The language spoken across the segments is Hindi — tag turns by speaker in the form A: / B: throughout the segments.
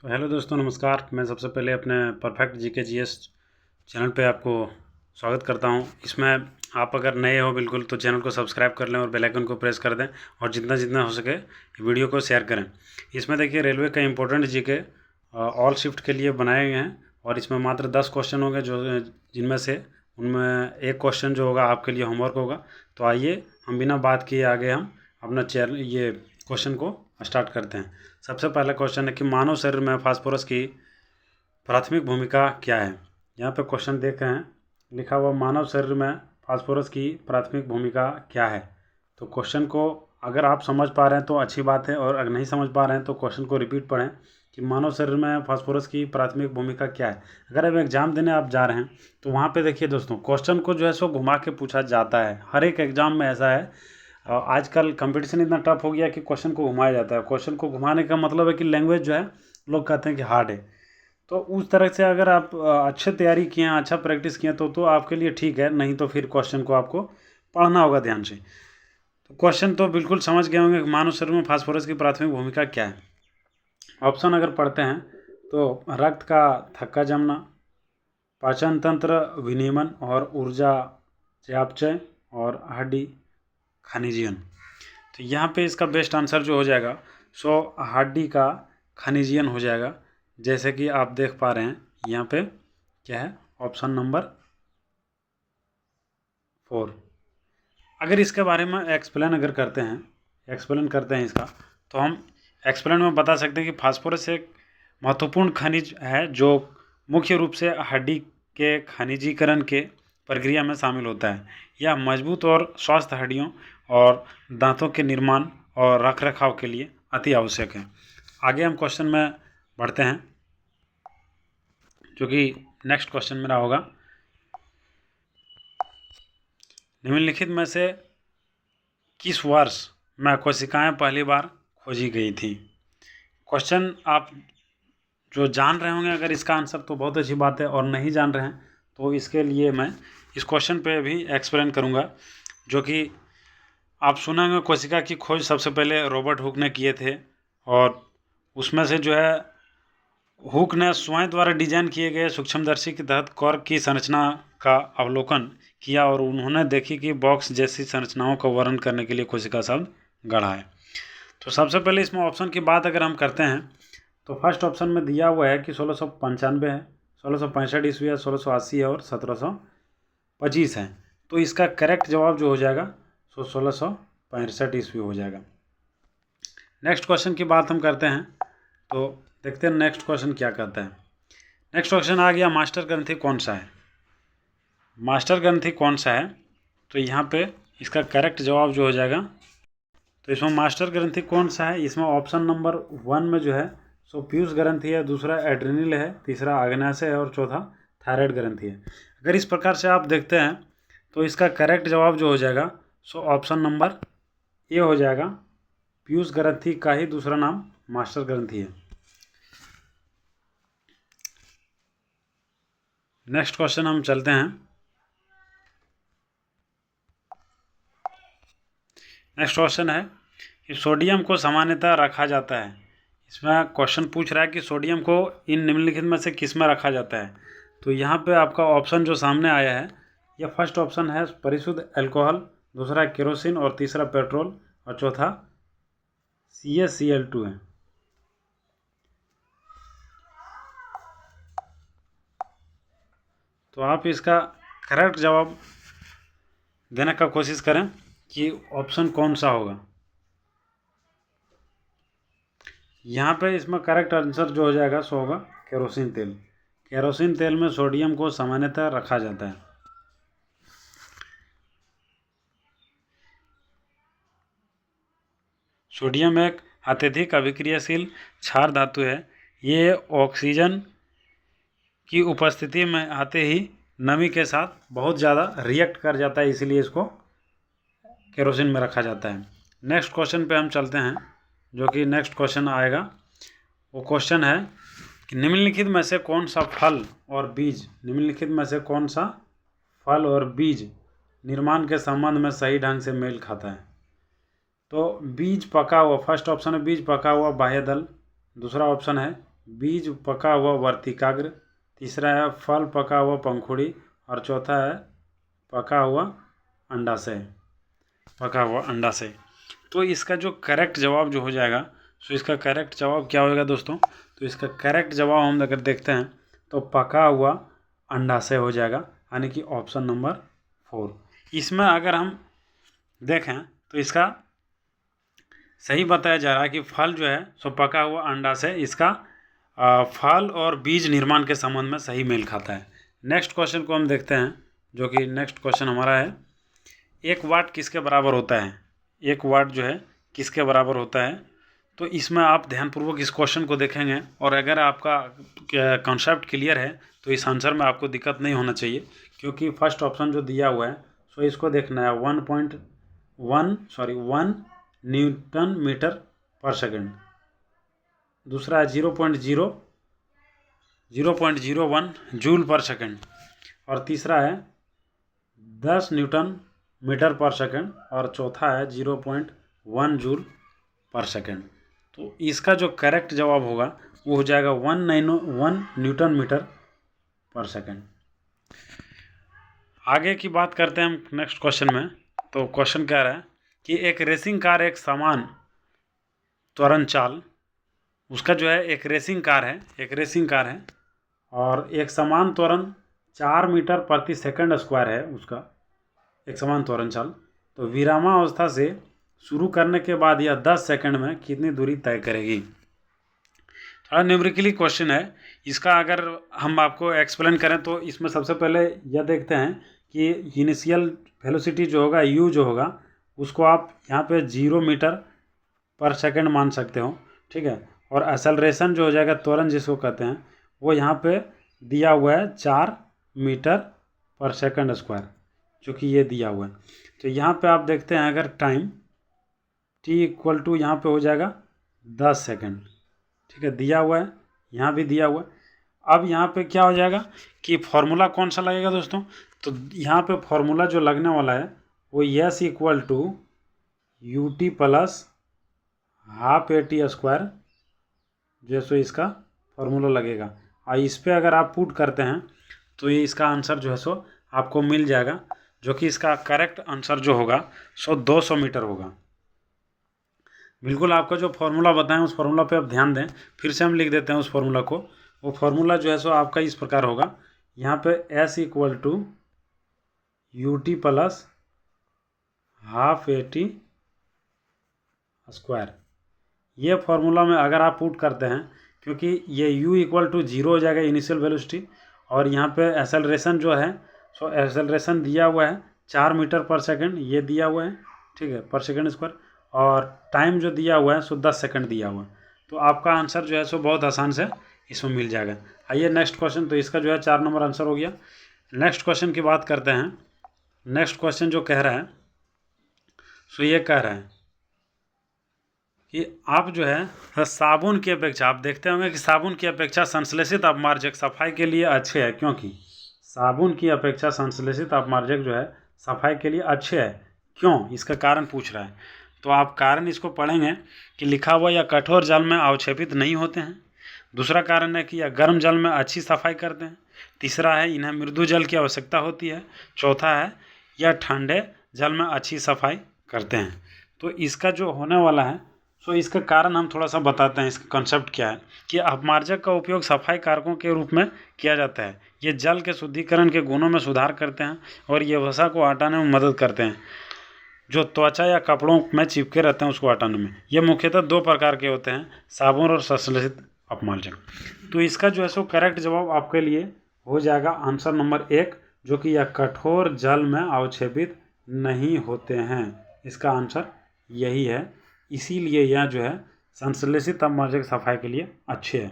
A: तो हेलो दोस्तों, नमस्कार। मैं सबसे पहले अपने परफेक्ट जीके जीएस चैनल पे आपको स्वागत करता हूं। इसमें आप अगर नए हो बिल्कुल तो चैनल को सब्सक्राइब कर लें और बेल आइकन को प्रेस कर दें और जितना जितना हो सके वीडियो को शेयर करें। इसमें देखिए रेलवे का इम्पोर्टेंट जीके ऑल शिफ्ट के लिए बनाए गए हैं और इसमें मात्र 10 क्वेश्चन होंगे जो जिनमें से उनमें एक क्वेश्चन जो होगा आपके लिए होमवर्क होगा। तो आइए हम बिना बात किए आगे हम अपना चैनल ये क्वेश्चन को स्टार्ट करते हैं। सबसे पहला क्वेश्चन है कि मानव शरीर में फास्फोरस की प्राथमिक भूमिका क्या है। यहाँ पे क्वेश्चन देख रहे हैं, लिखा हुआ मानव शरीर में फास्फोरस की प्राथमिक भूमिका क्या है। तो क्वेश्चन को अगर आप समझ पा रहे हैं तो अच्छी बात है, और अगर नहीं समझ पा रहे हैं तो क्वेश्चन को रिपीट पढ़ें कि मानव शरीर में फास्फोरस की प्राथमिक भूमिका क्या है। अगर अब एग्जाम देने आप जा रहे हैं तो वहाँ पे देखिए दोस्तों, क्वेश्चन को जो है सो घुमा के पूछा जाता है। हर एक एग्जाम में ऐसा है। आजकल कंपटीशन इतना टफ हो गया कि क्वेश्चन को घुमाया जाता है। क्वेश्चन को घुमाने का मतलब है कि लैंग्वेज जो है लोग कहते हैं कि हार्ड है। तो उस तरह से अगर आप अच्छे तैयारी किए हैं, अच्छा प्रैक्टिस किए तो आपके लिए ठीक है, नहीं तो फिर क्वेश्चन को आपको पढ़ना होगा ध्यान से। तो क्वेश्चन तो बिल्कुल समझ गए होंगे कि मानव शरीर में फास्फोरस की प्राथमिक भूमिका क्या है। ऑप्शन अगर पढ़ते हैं तो रक्त का थक्का जमना, पाचन तंत्र विनियमन और ऊर्जा चयापचय, और हड्डी खनिजीयन। तो यहाँ पे इसका बेस्ट आंसर जो हो जाएगा सो हड्डी का खनिजीयन हो जाएगा। जैसे कि आप देख पा रहे हैं यहाँ पे क्या है, ऑप्शन नंबर 4। अगर इसके बारे में एक्सप्लेन करते हैं इसका, तो हम एक्सप्लेन में बता सकते हैं कि फास्फोरस एक महत्वपूर्ण खनिज है जो मुख्य रूप से हड्डी के खनिजीकरण के प्रक्रिया में शामिल होता है। यह मजबूत और स्वस्थ हड्डियों और दांतों के निर्माण और रखरखाव के लिए अति आवश्यक है। आगे हम क्वेश्चन में बढ़ते हैं, जो कि नेक्स्ट क्वेश्चन मेरा होगा, निम्नलिखित में से किस वर्ष में कोशिकाएं पहली बार खोजी गई थी। क्वेश्चन आप जो जान रहे होंगे अगर इसका आंसर तो बहुत अच्छी बात है, और नहीं जान रहे हैं तो इसके लिए मैं इस क्वेश्चन पे भी एक्सप्लेन करूँगा। जो कि आप सुनेंगे कोशिका की खोज सबसे पहले रॉबर्ट हुक ने किए थे, और उसमें से जो है हुक ने स्वयं द्वारा डिजाइन किए गए सूक्ष्मदर्शी के तहत कॉर्क की संरचना का अवलोकन किया, और उन्होंने देखी कि बॉक्स जैसी संरचनाओं का वर्णन करने के लिए कोशिका शब्द गढ़ा है। तो सबसे पहले इसमें ऑप्शन की बात अगर हम करते हैं तो फर्स्ट ऑप्शन में दिया हुआ है कि 1695 है, 1665 ईस्वी है, 1680 है और 1725 है। तो इसका करेक्ट जवाब जो हो जाएगा सो 1665 ईस्वी हो जाएगा। नेक्स्ट क्वेश्चन की बात हम करते हैं तो देखते हैं नेक्स्ट क्वेश्चन क्या कहता है। नेक्स्ट क्वेश्चन आ गया, मास्टर ग्रंथि कौन सा है। मास्टर ग्रंथि कौन सा है, तो यहाँ पे इसका करेक्ट जवाब जो हो जाएगा, तो इसमें मास्टर ग्रंथि कौन सा है, इसमें ऑप्शन नंबर 1 में जो है सो पीयूष ग्रंथि है, दूसरा एड्रिनल है, तीसरा आग्नेयाशय है और चौथा थायराइड ग्रंथि है। अगर इस प्रकार से आप देखते हैं तो इसका करेक्ट जवाब जो हो जाएगा सो ऑप्शन नंबर ए हो जाएगा। पीयूष ग्रंथि का ही दूसरा नाम मास्टर ग्रंथि है। नेक्स्ट क्वेश्चन हम चलते हैं। नेक्स्ट क्वेश्चन है कि सोडियम को सामान्यतः रखा जाता है। इसमें क्वेश्चन पूछ रहा है कि सोडियम को इन निम्नलिखित में से किस में रखा जाता है। तो यहाँ पे आपका ऑप्शन जो सामने आया है, यह फर्स्ट ऑप्शन है परिशुद्ध अल्कोहल, दूसरा केरोसिन और तीसरा पेट्रोल और चौथा CaCl2 है। तो आप इसका करेक्ट जवाब देने का कोशिश करें कि ऑप्शन कौन सा होगा। यहाँ पे इसमें करेक्ट आंसर जो हो जाएगा सो होगा केरोसिन तेल। केरोसिन तेल में सोडियम को सामान्यतः रखा जाता है। सोडियम एक अत्यधिक अभिक्रियाशील क्षार धातु है। ये ऑक्सीजन की उपस्थिति में आते ही नमी के साथ बहुत ज़्यादा रिएक्ट कर जाता है, इसीलिए इसको केरोसिन में रखा जाता है। नेक्स्ट क्वेश्चन पे हम चलते हैं, जो कि नेक्स्ट क्वेश्चन आएगा। वो क्वेश्चन है कि निम्नलिखित में से कौन सा फल और बीज निर्माण के संबंध में सही ढंग से मेल खाता है। तो बीज पका हुआ, फर्स्ट ऑप्शन है बीज पका हुआ बाह्य दल, दूसरा ऑप्शन है बीज पका हुआ वर्तिकाग्र, तीसरा है फल पका हुआ पंखुड़ी, और चौथा है पका हुआ अंडाशय, पका हुआ अंडाशय। तो इसका जो करेक्ट जवाब जो हो जाएगा, सो इसका करेक्ट जवाब क्या होगा दोस्तों? तो इसका करेक्ट जवाब हम अगर देखते हैं तो पका हुआ अंडाशय हो जाएगा, यानी कि ऑप्शन नंबर 4। इसमें अगर हम देखें तो इसका सही बताया जा रहा है कि फल जो है सो पका हुआ अंडाशय इसका फल और बीज निर्माण के संबंध में सही मेल खाता है। नेक्स्ट क्वेश्चन को हम देखते हैं, जो कि नेक्स्ट क्वेश्चन हमारा है, 1 वाट किसके बराबर होता है? 1 वाट जो है किसके बराबर होता है? तो इसमें आप ध्यानपूर्वक इस क्वेश्चन को देखेंगे, और अगर आपका कॉन्सेप्ट क्लियर है तो इस आंसर में आपको दिक्कत नहीं होना चाहिए, क्योंकि फर्स्ट ऑप्शन जो दिया हुआ है सो इसको देखना है 1 न्यूटन मीटर पर सेकंड, दूसरा है 0.01 जूल पर सेकंड, और तीसरा है 10 न्यूटन मीटर पर सेकंड, और चौथा है 0.1 जूल पर सेकंड। तो इसका जो करेक्ट जवाब होगा वो हो जाएगा 1 न्यूटन मीटर पर सेकंड। आगे की बात करते हैं हम नेक्स्ट क्वेश्चन में। तो क्वेश्चन कह रहा है कि एक रेसिंग कार एक समान त्वरण चाल, उसका जो है एक रेसिंग कार है और एक समान त्वरण 4 मीटर प्रति सेकंड स्क्वायर है उसका एक समान त्वरण चाल। तो विरामावस्था से शुरू करने के बाद यह 10 सेकंड में कितनी दूरी तय करेगी? थोड़ा न्यूमेरिकली क्वेश्चन है। इसका अगर हम आपको एक्सप्लेन करें तो इसमें सबसे पहले यह देखते हैं कि इनिशियल वेलोसिटी जो होगा u जो होगा उसको आप यहाँ पे 0 मीटर पर सेकंड मान सकते हो, ठीक है। और एक्सेलरेशन जो हो जाएगा, त्वरण जिसको कहते हैं, वो यहाँ पे दिया हुआ है 4 मीटर पर सेकंड स्क्वायर, जो कि ये दिया हुआ है। तो यहाँ पे आप देखते हैं अगर टाइम t इक्वल टू यहाँ पे हो जाएगा 10 सेकंड, ठीक है, दिया हुआ है, यहाँ भी दिया हुआ है। अब यहाँ पे क्या हो जाएगा कि फॉर्मूला कौन सा लगेगा दोस्तों? तो यहाँ पे फॉर्मूला जो लगने वाला है वो s equal to ut plus half AT square, जैसे इसका फॉर्मूला लगेगा। और इस पर अगर आप पुट करते हैं तो ये इसका आंसर जो है सो आपको मिल जाएगा, जो कि इसका करेक्ट आंसर जो होगा सो 200 मीटर होगा। बिल्कुल आपका जो फार्मूला बताएं उस फार्मूला पे आप ध्यान दें। फिर से हम लिख देते हैं उस फार्मूला को। वो फार्मूला जो है सो आपका इस प्रकार होगा, यहाँ पे s equal to ut plus half AT square. ये फार्मूला में अगर आप पुट करते हैं, क्योंकि ये u इक्वल टू 0 हो जाएगा इनिशियल वेलोसिटी, और यहाँ पे एक्सेलरेशन जो है सो एक्सेलरेशन दिया हुआ है 4 मीटर पर सेकंड, ये दिया हुआ है, ठीक है, पर सेकंड स्क्वायर, और टाइम जो दिया हुआ है सो 10 सेकंड दिया हुआ है। तो आपका आंसर जो है सो बहुत आसान से इसमें मिल जाएगा। आइए नेक्स्ट क्वेश्चन। तो इसका जो है 4 नंबर आंसर हो गया। नेक्स्ट क्वेश्चन की बात करते हैं। नेक्स्ट क्वेश्चन जो कह रहा है सो ये कह रहा है कि आप जो है साबुन की अपेक्षा, आप देखते होंगे कि साबुन की अपेक्षा संश्लेषित अपमार्जक सफाई के लिए अच्छे है। क्योंकि साबुन की अपेक्षा संश्लेषित अपमार्जक जो है सफाई के लिए अच्छे है, क्यों? इसका कारण पूछ रहा है। तो आप कारण इसको पढ़ेंगे कि लिखा हुआ या कठोर जल में अवक्षेपित नहीं होते हैं। दूसरा कारण है कि यह गर्म जल में अच्छी सफाई करते हैं। तीसरा है इन्हें मृदु जल की आवश्यकता होती है। चौथा है यह ठंडे जल में अच्छी सफाई करते हैं। तो इसका जो होने वाला है सो इसका कारण हम थोड़ा सा बताते हैं। इसका कॉन्सेप्ट क्या है कि अपमार्जक का उपयोग सफाई कारकों के रूप में किया जाता है। ये जल के शुद्धिकरण के गुणों में सुधार करते हैं और ये वसा को हटाने में मदद करते हैं जो त्वचा या कपड़ों में चिपके रहते हैं, उसको हटाने में। ये मुख्यतः 2 प्रकार के होते हैं, साबुन और संश्लेषित अपमार्जक। तो इसका जो है सो करेक्ट जवाब आपके लिए हो जाएगा आंसर नंबर 1, जो कि यह कठोर जल में अवक्षेपित नहीं होते हैं। इसका आंसर यही है, इसीलिए यह जो है संश्लेषित अपमार्जक सफाई के लिए अच्छे हैं।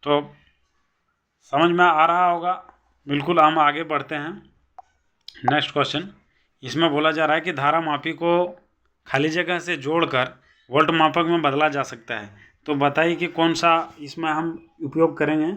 A: तो समझ में आ रहा होगा। बिल्कुल, हम आगे बढ़ते हैं। नेक्स्ट क्वेश्चन, इसमें बोला जा रहा है कि धारा मापी को खाली जगह से जोड़कर वोल्ट मापक में बदला जा सकता है। तो बताइए कि कौन सा इसमें हम उपयोग करेंगे,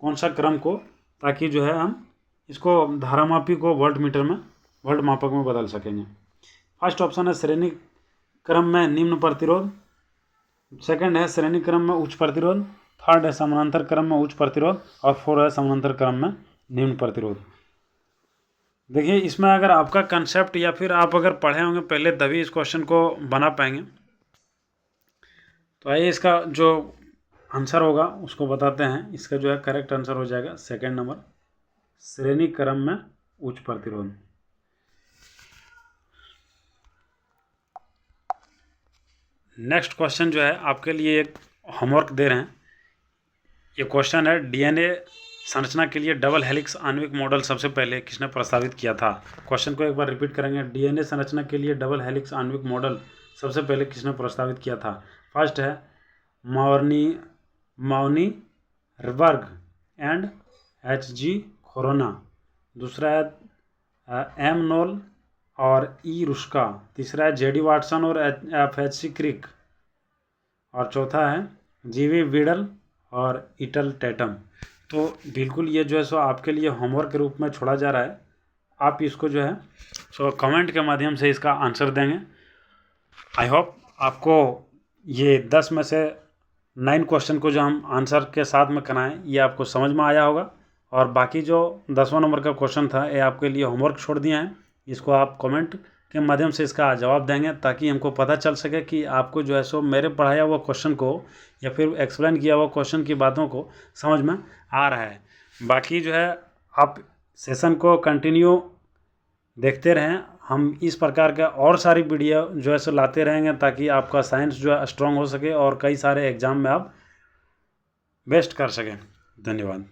A: कौन सा क्रम को, ताकि जो है हम इसको धारा मापी को वोल्ट मीटर में वोल्ट मापक में बदल सकेंगे। फर्स्ट ऑप्शन है श्रेणी क्रम में निम्न प्रतिरोध, सेकंड है श्रेणी क्रम में उच्च प्रतिरोध, थर्ड है समानांतर क्रम में उच्च प्रतिरोध और 4 है समानांतर क्रम में निम्न प्रतिरोध। देखिए इसमें अगर आपका कंसेप्ट या फिर आप अगर पढ़े होंगे पहले तभी इस क्वेश्चन को बना पाएंगे। तो आइए इसका जो आंसर होगा उसको बताते हैं। इसका जो है करेक्ट आंसर हो जाएगा सेकेंड नंबर, श्रेणी क्रम में उच्च प्रतिरोध। नेक्स्ट क्वेश्चन जो है आपके लिए एक होमवर्क दे रहे हैं। ये क्वेश्चन है डीएनए संरचना के लिए डबल हेलिक्स आणविक मॉडल सबसे पहले किसने प्रस्तावित किया था। क्वेश्चन को एक बार रिपीट करेंगे। डीएनए संरचना के लिए डबल हेलिक्स आणविक मॉडल सबसे पहले किसने प्रस्तावित किया था। फर्स्ट है माउनी रबर्ग एंड H.G. खोरोना। दूसरा है एम नोल और ई रुस्का। तीसरा है जेडी वाटसन और F.H.C. क्रिक। और चौथा है जीवी विडल और इटल टैटम। तो बिल्कुल ये जो है सो आपके लिए होमवर्क के रूप में छोड़ा जा रहा है। आप इसको जो है सो कमेंट के माध्यम से इसका आंसर देंगे। आई होप आपको ये 10 में से 9 क्वेश्चन को जो हम आंसर के साथ में कराएं ये आपको समझ में आया होगा। और बाकी जो 10वां नंबर का क्वेश्चन था ये आपके लिए होमवर्क छोड़ दिया है। इसको आप कमेंट के माध्यम से इसका जवाब देंगे ताकि हमको पता चल सके कि आपको जो है सो मेरे पढ़ाया हुआ क्वेश्चन को या फिर एक्सप्लेन किया हुआ क्वेश्चन की बातों को समझ में आ रहा है। बाकी जो है आप सेशन को कंटिन्यू देखते रहें। हम इस प्रकार का और सारी वीडियो जो है सो लाते रहेंगे ताकि आपका साइंस जो है स्ट्रांग हो सके और कई सारे एग्जाम में आप बेस्ट कर सकें। धन्यवाद।